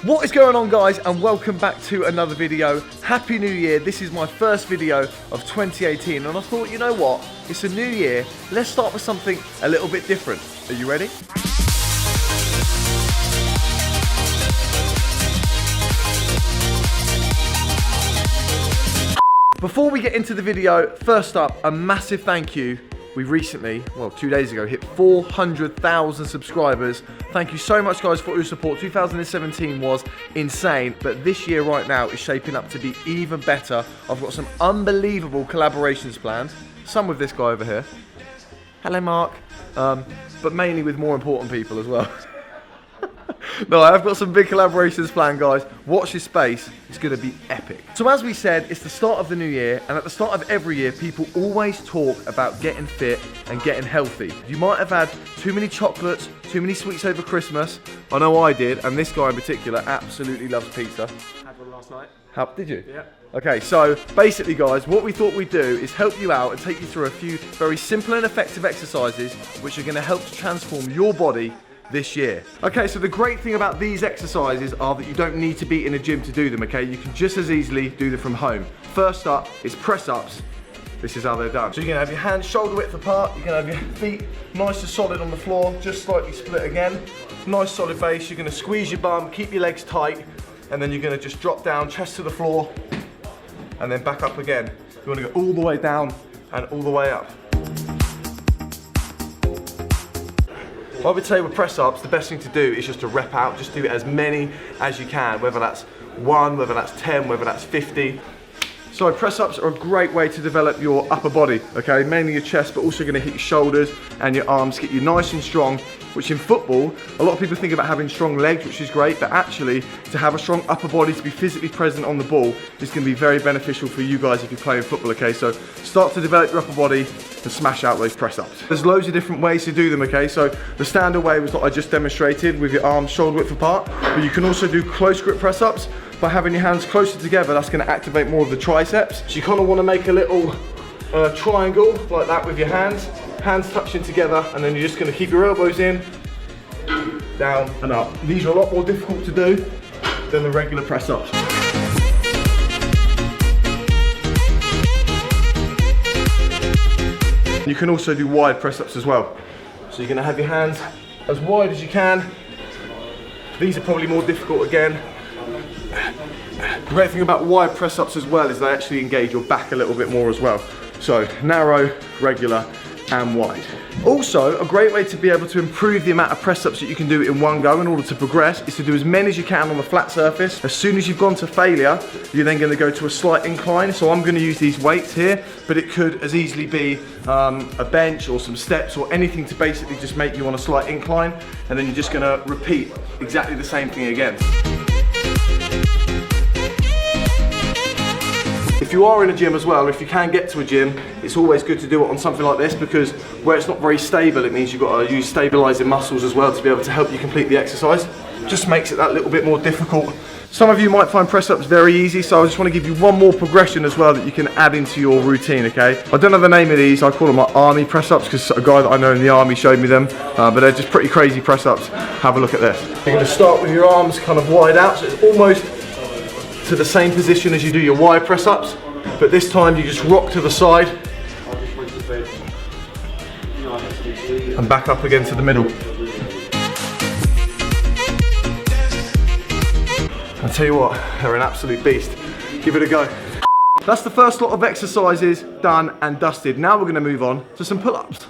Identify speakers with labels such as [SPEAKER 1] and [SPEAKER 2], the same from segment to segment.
[SPEAKER 1] What is going on, guys, and welcome back to another video. Happy New Year. This is my first video of 2018 and I thought, you know what, it's a new year, let's start with something a little bit different. Are you ready? Before we get into the video, first up, a massive thank you. We recently, well, 2 days ago, hit 400,000 subscribers. Thank you so much, guys, for your support. 2017 was insane, but this year right now is shaping up to be even better. I've got some unbelievable collaborations planned. Some with this guy over here. Hello, Mark. But mainly with more important people as well. No, I've got some big collaborations planned, guys. Watch this space, it's gonna be epic. So as we said, it's the start of the new year, and at the start of every year, people always talk about getting fit and getting healthy. You might have had too many chocolates, too many sweets over Christmas. I know I did, and this guy in particular absolutely loves pizza.
[SPEAKER 2] Had one last night.
[SPEAKER 1] How, did you?
[SPEAKER 2] Yeah.
[SPEAKER 1] Okay, so basically, guys, what we thought we'd do is help you out and take you through a few very simple and effective exercises which are gonna help to transform your body this year. Okay, so the great thing about these exercises are that you don't need to be in a gym to do them, okay? You can just as easily do them from home. First up is press-ups. This is how they're done. So you're gonna have your hands shoulder width apart, you're gonna have your feet nice and solid on the floor, just slightly split again. Nice solid base, you're gonna squeeze your bum, keep your legs tight, and then you're gonna just drop down, chest to the floor, and then back up again. You wanna go all the way down and all the way up. I would say with press-ups, the best thing to do is just to rep out, just do as many as you can, whether that's 1, whether that's 10, whether that's 50. So press-ups are a great way to develop your upper body, okay? Mainly your chest, but also gonna hit your shoulders and your arms, get you nice and strong, which in football, a lot of people think about having strong legs, which is great, but actually, to have a strong upper body, to be physically present on the ball, is gonna be very beneficial for you guys if you're playing football, okay? So start to develop your upper body and smash out those press-ups. There's loads of different ways to do them, okay? So the standard way was what I just demonstrated with your arms shoulder width apart, but you can also do close grip press-ups by having your hands closer together. That's gonna activate more of the triceps. So you kinda wanna make a little triangle like that with your hands touching together, and then you're just gonna keep your elbows in, down and up. These are a lot more difficult to do than the regular press-ups. You can also do wide press-ups as well. So you're gonna have your hands as wide as you can. These are probably more difficult again. The great thing about wide press-ups as well is they actually engage your back a little bit more as well. So narrow, regular, and wide. Also, a great way to be able to improve the amount of press-ups that you can do in one go in order to progress is to do as many as you can on the flat surface. As soon as you've gone to failure, you're then going to go to a slight incline. So I'm going to use these weights here, but it could as easily be a bench or some steps or anything to basically just make you on a slight incline, and then you're just going to repeat exactly the same thing again. If you are in a gym as well, if you can get to a gym, it's always good to do it on something like this, because where it's not very stable, it means you've got to use stabilizing muscles as well to be able to help you complete the exercise. Just makes it that little bit more difficult. Some of you might find press-ups very easy, so I just want to give you one more progression as well that you can add into your routine, okay? I don't know the name of these, I call them like army press-ups because a guy that I know in the army showed me them, but they're just pretty crazy press-ups. Have a look at this. You're going to start with your arms kind of wide out, so it's almost to the same position as you do your wide press-ups, but this time you just rock to the side and back up again to the middle. I'll tell you what, they're an absolute beast. Give it a go. That's the first lot of exercises done and dusted. Now we're going to move on to some pull-ups.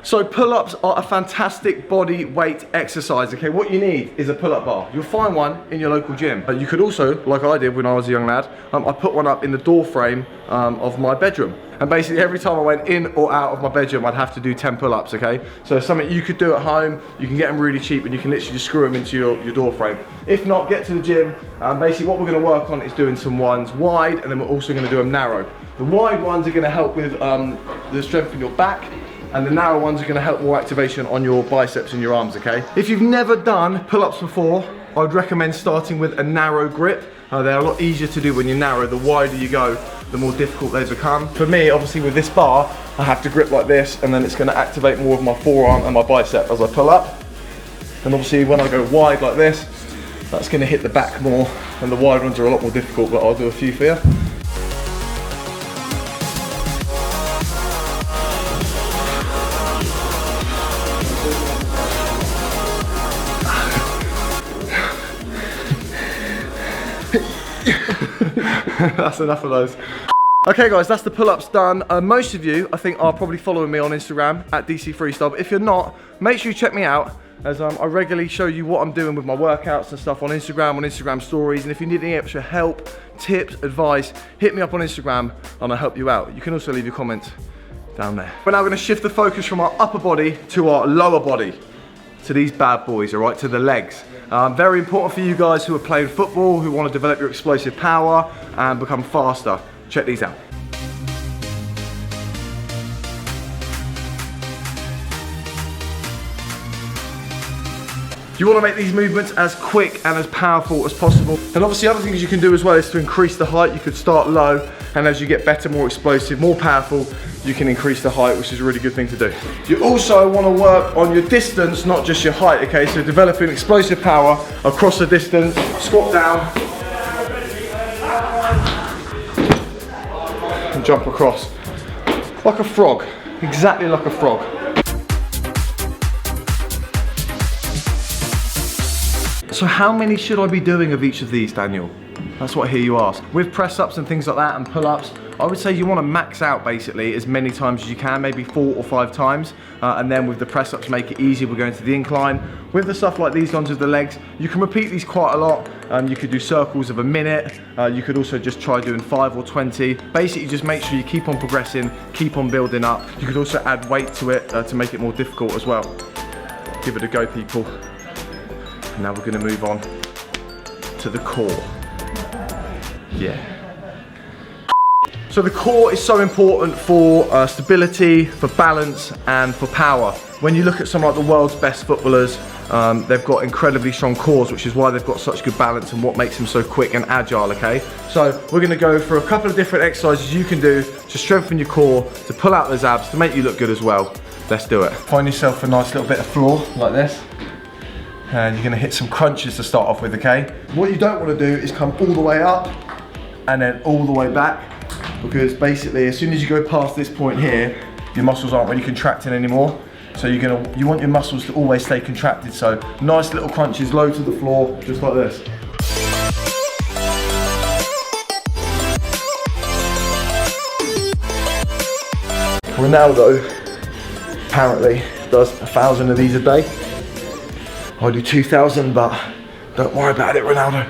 [SPEAKER 1] So pull-ups are a fantastic body weight exercise, okay? What you need is a pull-up bar. You'll find one in your local gym. You could also, like I did when I was a young lad, I put one up in the door frame of my bedroom. And basically every time I went in or out of my bedroom, I'd have to do 10 pull-ups, okay? So something you could do at home, you can get them really cheap and you can literally just screw them into your door frame. If not, get to the gym. Basically what we're gonna work on is doing some ones wide, and then we're also gonna do them narrow. The wide ones are gonna help with the strength in your back, and the narrow ones are going to help more activation on your biceps and your arms, okay? If you've never done pull-ups before, I'd recommend starting with a narrow grip. They're a lot easier to do when you're narrow. The wider you go, the more difficult they become. For me, obviously with this bar, I have to grip like this, and then it's going to activate more of my forearm and my bicep as I pull up. And obviously when I go wide like this, That's going to hit the back more, and the wide ones are a lot more difficult, but I'll do a few for you. That's enough of those. Okay guys, that's the pull-ups done. Most of you, I think, are probably following me on Instagram at DC Freestyle, but if you're not, make sure you check me out, as I regularly show you what I'm doing with my workouts and stuff on Instagram stories, and if you need any extra help, tips, advice, hit me up on Instagram and I'll help you out. You can also leave your comments down there. We're now going to shift the focus from our upper body to our lower body, to these bad boys, all right, to the legs. Very important for you guys who are playing football, who want to develop your explosive power and become faster. Check these out. You want to make these movements as quick and as powerful as possible. And obviously other things you can do as well is to increase the height. You could start low, and as you get better, more explosive, more powerful, you can increase the height, which is a really good thing to do. You also want to work on your distance, not just your height, okay? So developing explosive power across the distance, squat down, and jump across. Like a frog, exactly like a frog. So how many should I be doing of each of these, Daniel? That's what I hear you ask. With press ups and things like that and pull ups, I would say you want to max out basically as many times as you can, maybe 4 or 5 times. And then with the press ups, make it easy. We're going to the incline. With the stuff like these ones with the legs, you can repeat these quite a lot. You could do circles of a minute. You could also just try doing 5 or 20. Basically just make sure you keep on progressing, keep on building up. You could also add weight to it to make it more difficult as well. Give it a go, people. Now we're going to move on to the core. Yeah. So the core is so important for stability, for balance, and for power. When you look at some of the world's best footballers, they've got incredibly strong cores, which is why they've got such good balance and what makes them so quick and agile, okay? So we're going to go for a couple of different exercises you can do to strengthen your core, to pull out those abs, to make you look good as well. Let's do it. Find yourself a nice little bit of floor like this. And you're going to hit some crunches to start off with, okay? What you don't want to do is come all the way up and then all the way back, because basically as soon as you go past this point here, your muscles aren't really contracting anymore. So you want your muscles to always stay contracted. So nice little crunches low to the floor, just like this. Ronaldo apparently does 1,000 of these a day. I do 2,000, but don't worry about it, Ronaldo.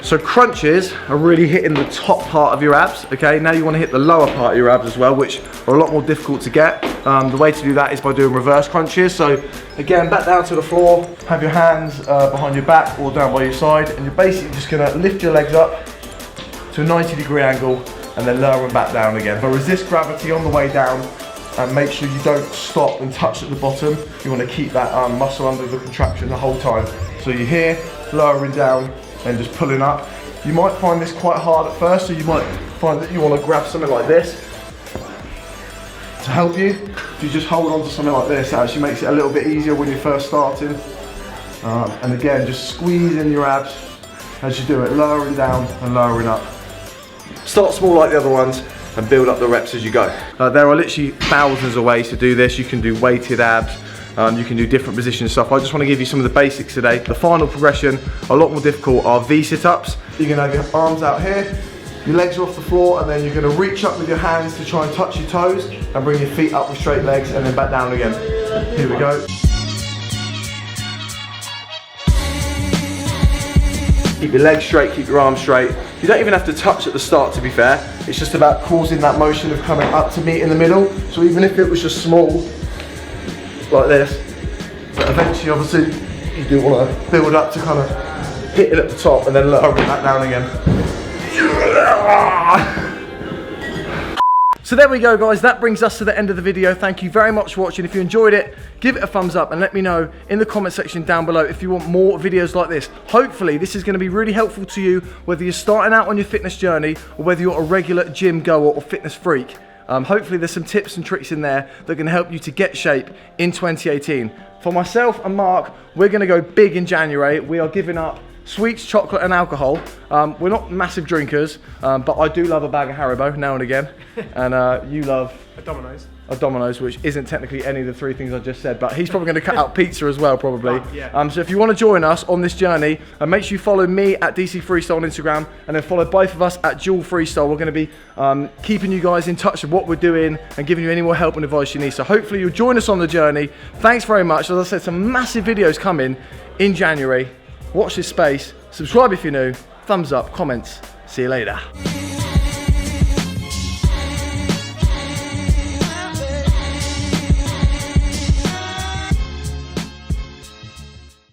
[SPEAKER 1] So crunches are really hitting the top part of your abs, okay? Now you want to hit the lower part of your abs as well, which are a lot more difficult to get. The way to do that is by doing reverse crunches. So again, back down to the floor, have your hands behind your back or down by your side, and you're basically just going to lift your legs up to a 90-degree angle and then lower them back down again. But resist gravity on the way down, and make sure you don't stop and touch at the bottom. You want to keep that muscle under the contraction the whole time. So you're here, lowering down and just pulling up. You might find this quite hard at first, so you might find that you want to grab something like this to help you. If you just hold on to something like this, it actually makes it a little bit easier when you're first starting. And again, just squeeze in your abs as you do it, lowering down and lowering up. Start small like the other ones and build up the reps as you go. There are literally thousands of ways to do this. You can do weighted abs, you can do different position stuff. I just want to give you some of the basics today. The final progression, a lot more difficult, are V sit-ups. You're going to have your arms out here, your legs are off the floor, and then you're going to reach up with your hands to try and touch your toes and bring your feet up with straight legs and then back down again. Here we go. Keep your legs straight, keep your arms straight. You don't even have to touch at the start, to be fair. It's just about causing that motion of coming up to meet in the middle. So even if it was just small, like this, but eventually obviously you do want to build up to kind of hit it at the top and then lower it back down again. So there we go, guys, that brings us to the end of the video. Thank you very much for watching. If you enjoyed it, give it a thumbs up and let me know in the comment section down below if you want more videos like this. Hopefully this is going to be really helpful to you, whether you're starting out on your fitness journey or whether you're a regular gym goer or fitness freak. Hopefully there's some tips and tricks in there that can help you to get shape in 2018. For myself and Mark, we're going to go big in January. We are giving up sweets, chocolate and alcohol. We're not massive drinkers, but I do love a bag of Haribo now and again. And you love? A Domino's, which isn't technically any of the 3 things I just said, but he's probably going to cut out pizza as well, probably.
[SPEAKER 2] Yeah.
[SPEAKER 1] So if you want to join us on this journey, make sure you follow me at DC Freestyle on Instagram, and then follow both of us at Dual Freestyle. We're going to be keeping you guys in touch with what we're doing and giving you any more help and advice you need. So hopefully you'll join us on the journey. Thanks very much. As I said, some massive videos coming in January. Watch this space. Subscribe if you're new. Thumbs up, comments. See you later.